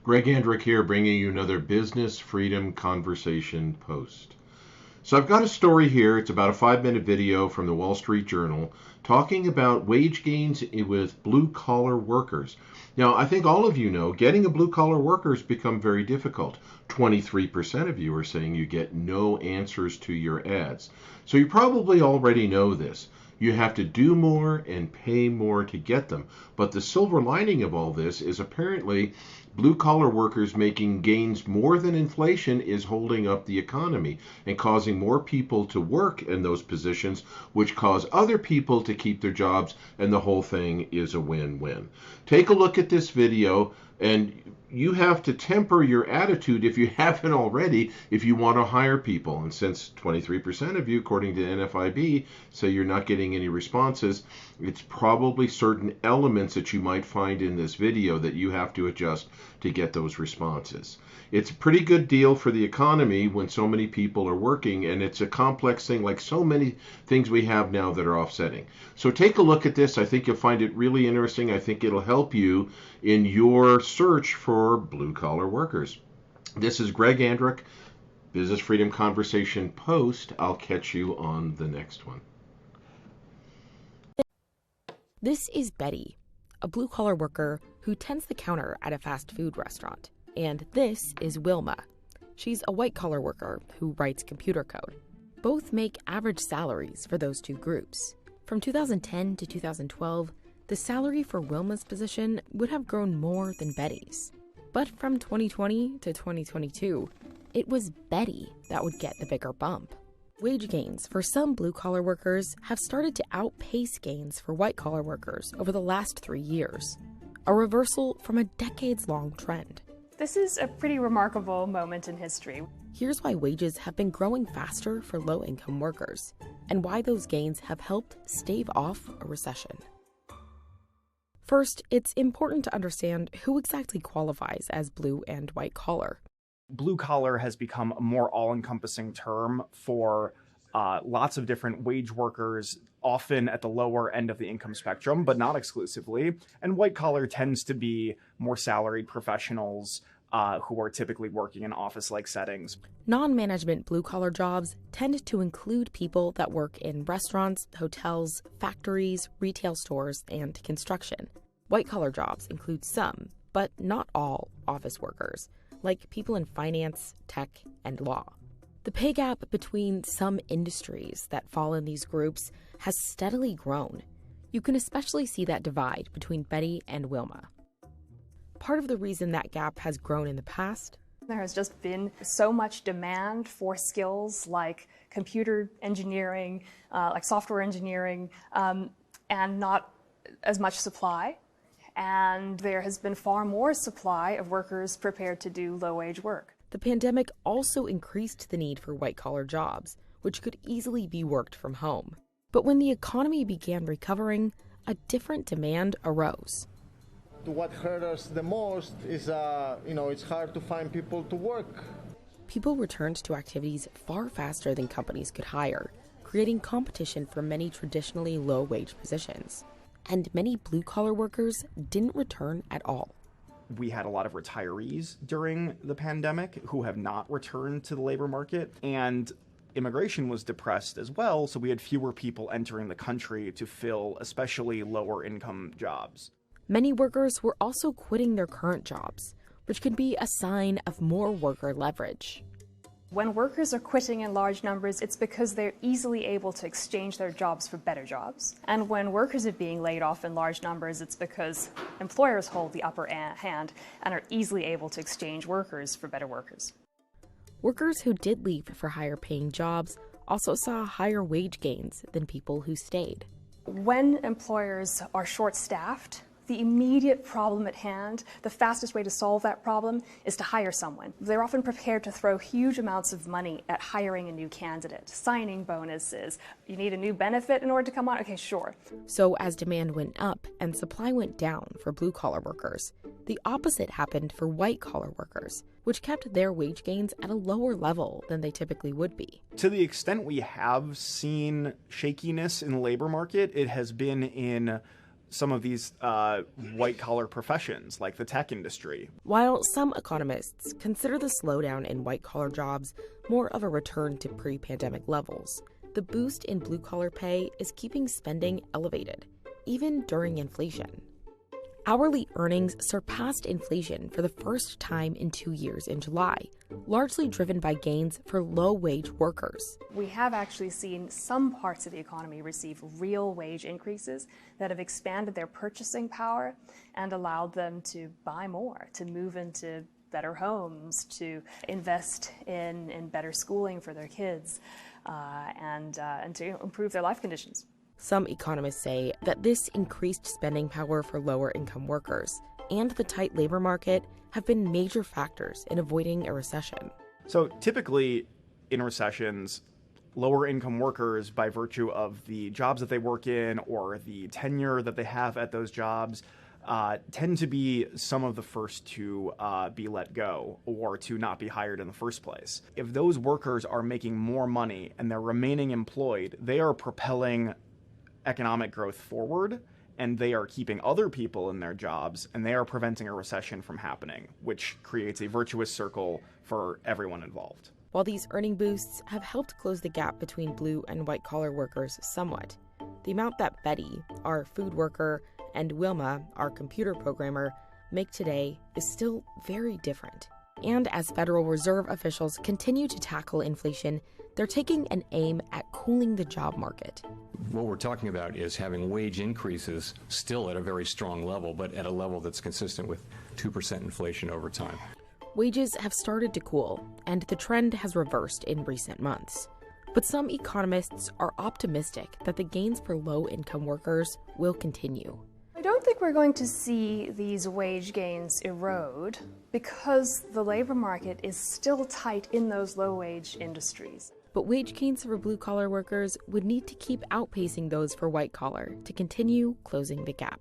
Greg Andrick here, bringing you another Business Freedom Conversation post. So I've got a story here. It's about a 5-minute video from the Wall Street Journal talking about wage gains with blue-collar workers. Now, I think all of you know getting a blue-collar worker has become very difficult. 23% of you are saying you get no answers to your ads. So you probably already know this. You have to do more and pay more to get them. But the silver lining of all this is apparently blue collar workers making gains more than inflation is holding up the economy and causing more people to work in those positions, which cause other people to keep their jobs, and the whole thing is a win-win. Take a look at this video, and you have to temper your attitude if you haven't already if you want to hire people. And since 23% of you, according to NFIB, say you're not getting any responses, it's probably certain elements that you might find in this video that you have to adjust to get those responses. It's a pretty good deal for the economy when so many people are working, and it's a complex thing like so many things we have now that are offsetting. So take a look at this. I think you'll find it really interesting. I think it'll help you in your search for blue-collar workers. This is Greg Andrick, Business Freedom Conversation post. I'll catch you on the next one. This is Betty, a blue-collar worker who tends the counter at a fast food restaurant. And this is Wilma. She's a white-collar worker who writes computer code. Both make average salaries for those two groups. From 2010 to 2012, the salary for Wilma's position would have grown more than Betty's. But from 2020 to 2022, it was Betty that would get the bigger bump. Wage gains for some blue-collar workers have started to outpace gains for white-collar workers over the last 3 years, a reversal from a decades-long trend. This is a pretty remarkable moment in history. Here's why wages have been growing faster for low-income workers, and why those gains have helped stave off a recession. First, it's important to understand who exactly qualifies as blue and white collar. Blue collar has become a more all-encompassing term for lots of different wage workers, often at the lower end of the income spectrum, but not exclusively. And white collar tends to be more salaried professionals who are typically working in office-like settings. Non-management blue-collar jobs tend to include people that work in restaurants, hotels, factories, retail stores, and construction. White-collar jobs include some, but not all, office workers, like people in finance, tech, and law. The pay gap between some industries that fall in these groups has steadily grown. You can especially see that divide between Betty and Wilma. Part of the reason that gap has grown in the past, there has just been so much demand for skills like computer engineering, like software engineering, and not as much supply. And there has been far more supply of workers prepared to do low-wage work. The pandemic also increased the need for white-collar jobs, which could easily be worked from home. But when the economy began recovering, a different demand arose. What hurt us the most is, it's hard to find people to work. People returned to activities far faster than companies could hire, creating competition for many traditionally low-wage positions. And many blue-collar workers didn't return at all. We had a lot of retirees during the pandemic who have not returned to the labor market, and immigration was depressed as well, so we had fewer people entering the country to fill especially lower-income jobs. Many workers were also quitting their current jobs, which could be a sign of more worker leverage. When workers are quitting in large numbers, it's because they're easily able to exchange their jobs for better jobs. And when workers are being laid off in large numbers, it's because employers hold the upper hand and are easily able to exchange workers for better workers. Workers who did leave for higher paying jobs also saw higher wage gains than people who stayed. When employers are short-staffed, the immediate problem at hand, the fastest way to solve that problem is to hire someone. They're often prepared to throw huge amounts of money at hiring a new candidate, signing bonuses. You need a new benefit in order to come on? Okay, sure. So as demand went up and supply went down for blue-collar workers, the opposite happened for white-collar workers, which kept their wage gains at a lower level than they typically would be. To the extent we have seen shakiness in the labor market, it has been in some of these white-collar professions, like the tech industry. While some economists consider the slowdown in white-collar jobs more of a return to pre-pandemic levels, the boost in blue-collar pay is keeping spending elevated, even during inflation. Hourly earnings surpassed inflation for the first time in 2 years in July, largely driven by gains for low-wage workers. We have actually seen some parts of the economy receive real wage increases that have expanded their purchasing power and allowed them to buy more, to move into better homes, to invest in better schooling for their kids, and to improve their life conditions. Some economists say that this increased spending power for lower-income workers and the tight labor market have been major factors in avoiding a recession. So typically in recessions, lower-income workers, by virtue of the jobs that they work in or the tenure that they have at those jobs, tend to be some of the first to be let go or to not be hired in the first place. If those workers are making more money and they're remaining employed, they are propelling economic growth forward, and they are keeping other people in their jobs, and they are preventing a recession from happening, which creates a virtuous circle for everyone involved. While these earning boosts have helped close the gap between blue and white-collar workers somewhat, the amount that Betty, our food worker, and Wilma, our computer programmer, make today is still very different. And as Federal Reserve officials continue to tackle inflation, they're taking an aim at cooling the job market. What we're talking about is having wage increases still at a very strong level, but at a level that's consistent with 2% inflation over time. Wages have started to cool, and the trend has reversed in recent months. But some economists are optimistic that the gains for low-income workers will continue. I don't think we're going to see these wage gains erode because the labor market is still tight in those low-wage industries. But wage gains for blue-collar workers would need to keep outpacing those for white-collar to continue closing the gap.